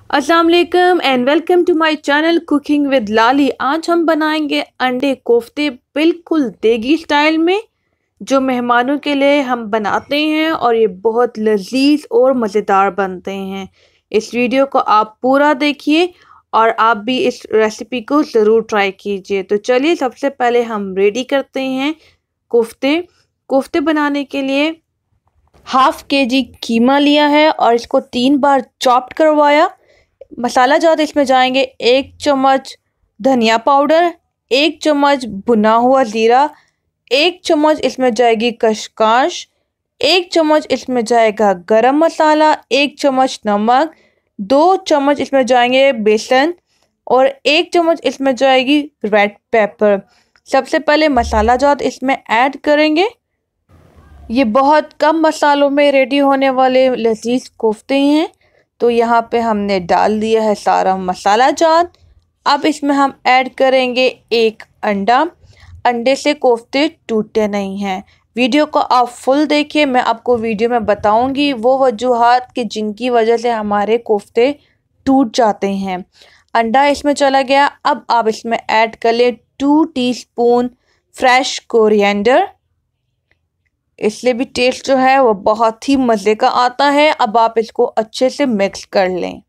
अस्सलाम वालेकुम and welcome to my channel cooking with Lali. आज हम बनाएंगे अंडे कोफ्ते बिल्कुल देगी स्टाइल में, जो मेहमानों के लिए हम बनाते हैं और ये बहुत लजीज और मज़ेदार बनते हैं। इस वीडियो को आप पूरा देखिए और आप भी इस रेसिपी को ज़रूर ट्राई कीजिए। तो चलिए सबसे पहले हम रेडी करते हैं कोफ्ते। कोफ्ते बनाने के लिए हाफ केजी कीमा लिया है और इसको 3 बार चॉप्ड करवाया। मसाला जात इसमें जाएंगे 1 चम्मच धनिया पाउडर, 1 चम्मच भुना हुआ ज़ीरा, 1 चम्मच इसमें जाएगी कशकाश, 1 चम्मच इसमें जाएगा गरम मसाला, 1 चम्मच नमक, 2 चम्मच इसमें जाएंगे बेसन और 1 चम्मच इसमें जाएगी रेड पेपर। सबसे पहले मसाला जात इसमें ऐड करेंगे। ये बहुत कम मसालों में रेडी होने वाले लजीज कोफ्ते हैं। तो यहाँ पे हमने डाल दिया है सारा मसाला जात। अब इसमें हम ऐड करेंगे 1 अंडा। अंडे से कोफ्ते टूटते नहीं हैं। वीडियो को आप फुल देखिए, मैं आपको वीडियो में बताऊंगी वो वजूहात कि जिनकी वजह से हमारे कोफ्ते टूट जाते हैं। अंडा इसमें चला गया। अब आप इसमें ऐड कर लें 2 टीस्पून फ्रेश कोरिएंडर। इसलिए भी टेस्ट जो है वो बहुत ही मज़े का आता है। अब आप इसको अच्छे से मिक्स कर लें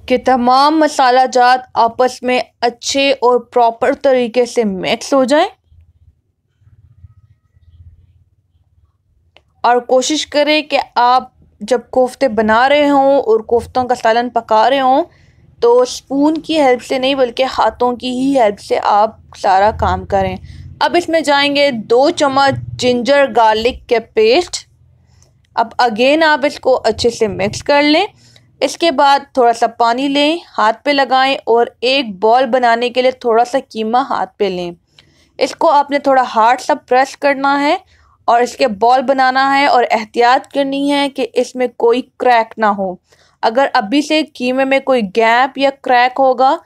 कि तमाम मसाला जात आपस में अच्छे और प्रॉपर तरीके से मिक्स हो जाए। और कोशिश करें कि आप जब कोफ्ते बना रहे हों और कोफ्तों का सालन पका रहे हों तो स्पून की हेल्प से नहीं बल्कि हाथों की ही हेल्प से आप सारा काम करें। अब इसमें जाएंगे 2 चम्मच जिंजर गार्लिक के पेस्ट। अब अगेन आप इसको अच्छे से मिक्स कर लें। इसके बाद थोड़ा सा पानी लें, हाथ पे लगाएं और एक बॉल बनाने के लिए थोड़ा सा कीमा हाथ पे लें। इसको आपने थोड़ा हार्ड सा प्रेस करना है और इसके बॉल बनाना है और एहतियात करनी है कि इसमें कोई क्रैक ना हो। अगर अभी से कीमे में कोई गैप या क्रैक होगा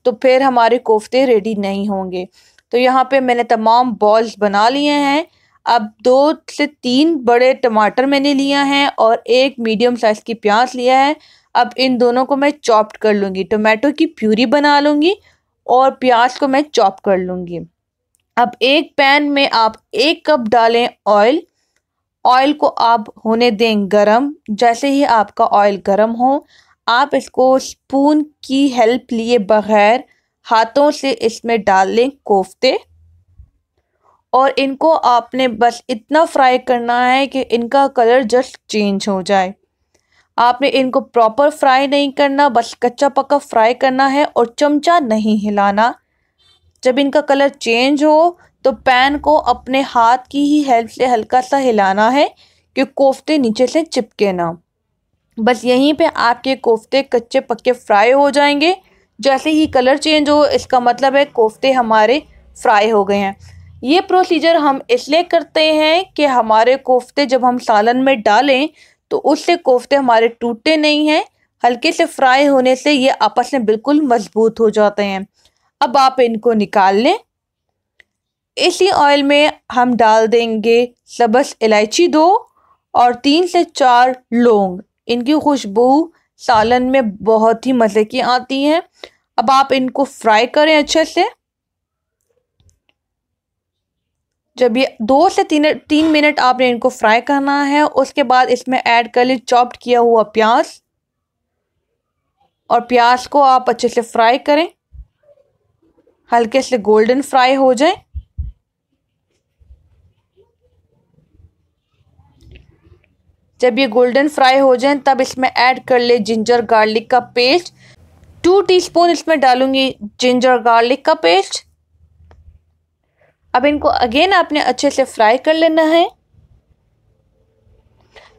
तो फिर हमारे कोफ्ते रेडी नहीं होंगे। तो यहाँ पे मैंने तमाम बॉल्स बना लिए हैं। अब 2 से 3 बड़े टमाटर मैंने लिया है और 1 मीडियम साइज़ की प्याज लिया है। अब इन दोनों को मैं चॉप्ड कर लूँगी। टमाटो की प्यूरी बना लूँगी और प्याज को मैं चॉप कर लूँगी। अब एक पैन में आप 1 कप डालें ऑयल। ऑयल को आप होने दें गरम। जैसे ही आपका ऑयल गरम हो आप इसको स्पून की हेल्प लिए बगैर हाथों से इसमें डाल लें कोफ्ते और इनको आपने बस इतना फ्राई करना है कि इनका कलर जस्ट चेंज हो जाए। आपने इनको प्रॉपर फ्राई नहीं करना, बस कच्चा पक्का फ्राई करना है और चमचा नहीं हिलाना। जब इनका कलर चेंज हो तो पैन को अपने हाथ की ही हेल्प से हल्का सा हिलाना है कि कोफ्ते नीचे से चिपके ना। बस यहीं पे आपके कोफ्ते कच्चे पक्के फ्राई हो जाएंगे। जैसे ही कलर चेंज हो इसका मतलब है कोफ्ते हमारे फ्राई हो गए हैं। ये प्रोसीजर हम इसलिए करते हैं कि हमारे कोफ्ते जब हम सालन में डालें तो उससे कोफ्ते हमारे टूटते नहीं हैं। हल्के से फ्राई होने से ये आपस में बिल्कुल मजबूत हो जाते हैं। अब आप इनको निकाल लें। इसी ऑयल में हम डाल देंगे सब्ज़ इलायची 2 और 3 से 4 लौंग। इनकी खुशबू सालन में बहुत ही मज़े की आती है। अब आप इनको फ्राई करें अच्छे से। जब ये 2 से 3 मिनट आपने इनको फ्राई करना है उसके बाद इसमें ऐड कर लें चॉप्ड किया हुआ प्याज और प्याज को आप अच्छे से फ्राई करें, हल्के से गोल्डन फ्राई हो जाए। जब ये गोल्डन फ्राई हो जाए तब इसमें ऐड कर ले जिंजर गार्लिक का पेस्ट। 2 टीस्पून इसमें डालूंगी जिंजर गार्लिक का पेस्ट। अब इनको अगेन आपने अच्छे से फ्राई कर लेना है।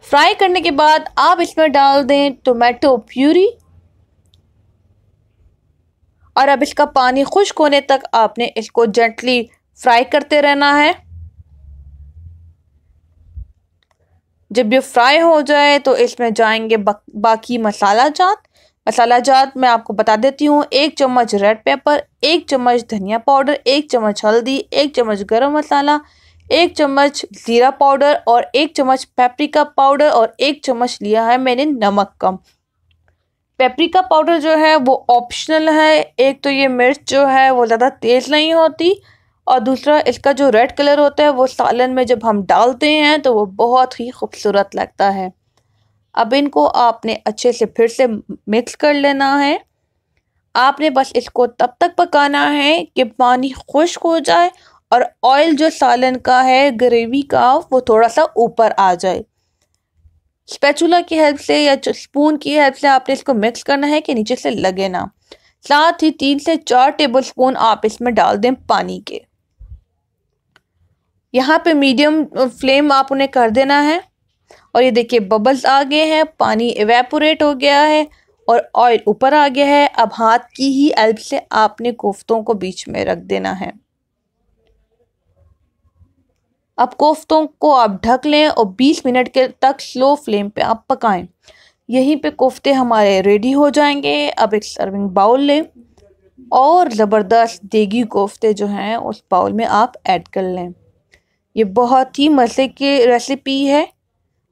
फ्राई करने के बाद आप इसमें डाल दें टोमेटो प्यूरी और अब इसका पानी खुश्क होने तक आपने इसको जेंटली फ्राई करते रहना है। जब ये फ्राई हो जाए तो इसमें जाएंगे बाकी मसाला जात। मसाला जात मैं आपको बता देती हूँ। 1 चम्मच रेड पेपर, 1 चम्मच धनिया पाउडर, 1 चम्मच हल्दी, 1 चम्मच गरम मसाला, 1 चम्मच ज़ीरा पाउडर और 1 चम्मच पेपरिका पाउडर और 1 चम्मच लिया है मैंने नमक कम। पेपरिका पाउडर जो है वो ऑप्शनल है। एक तो ये मिर्च जो है वो ज़्यादा तेज़ नहीं होती, और दूसरा इसका जो रेड कलर होता है वो सालन में जब हम डालते हैं तो वो बहुत ही खूबसूरत लगता है। अब इनको आपने अच्छे से फिर से मिक्स कर लेना है। आपने बस इसको तब तक पकाना है कि पानी खुश्क हो जाए और ऑयल जो सालन का है, ग्रेवी का, वो थोड़ा सा ऊपर आ जाए। स्पैचुला की हेल्प से या स्पून की हेल्प से आपने इसको मिक्स करना है कि नीचे से लगे ना। साथ ही 3 से 4 टेबलस्पून आप इसमें डाल दें पानी के। यहाँ पे मीडियम फ्लेम आप उन्हें कर देना है। और ये देखिए बबल्स आ गए हैं, पानी इवेपोरेट हो गया है और ऑयल ऊपर आ गया है। अब हाथ की ही हेल्प से आपने कोफ्तों को बीच में रख देना है। अब कोफ्तों को आप ढक लें और 20 मिनट के तक स्लो फ्लेम पे आप पकाएं। यहीं पे कोफ्ते हमारे रेडी हो जाएंगे। अब एक सर्विंग बाउल लें और ज़बरदस्त देगी कोफ्ते जो हैं उस बाउल में आप ऐड कर लें। ये बहुत ही मज़े की रेसिपी है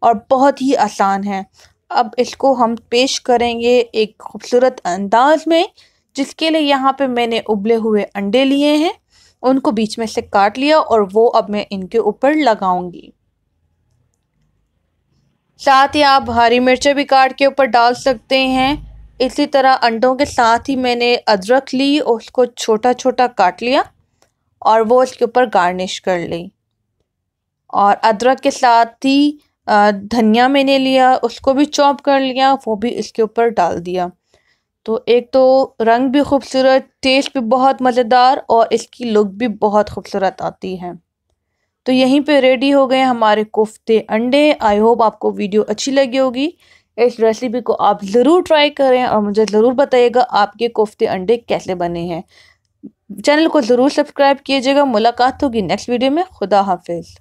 और बहुत ही आसान है। अब इसको हम पेश करेंगे एक खूबसूरत अंदाज में, जिसके लिए यहाँ पे मैंने उबले हुए अंडे लिए हैं, उनको बीच में से काट लिया और वो अब मैं इनके ऊपर लगाऊंगी। साथ ही आप हरी मिर्चें भी काट के ऊपर डाल सकते हैं। इसी तरह अंडों के साथ ही मैंने अदरक ली और उसको छोटा छोटा काट लिया और वो इसके ऊपर गार्निश कर ली। और अदरक के साथ ही धनिया मैंने लिया, उसको भी चॉप कर लिया, वो भी इसके ऊपर डाल दिया। तो एक तो रंग भी खूबसूरत, टेस्ट भी बहुत मज़ेदार और इसकी लुक भी बहुत खूबसूरत आती है। तो यहीं पे रेडी हो गए हमारे कोफ्ते अंडे। आई होप आपको वीडियो अच्छी लगी होगी। इस रेसिपी को आप ज़रूर ट्राई करें और मुझे ज़रूर बताइएगा आपके कोफ्ते अंडे कैसे बने हैं। चैनल को ज़रूर सब्सक्राइब कीजिएगा। मुलाकात होगी नेक्स्ट वीडियो में। खुदा हाफिज़।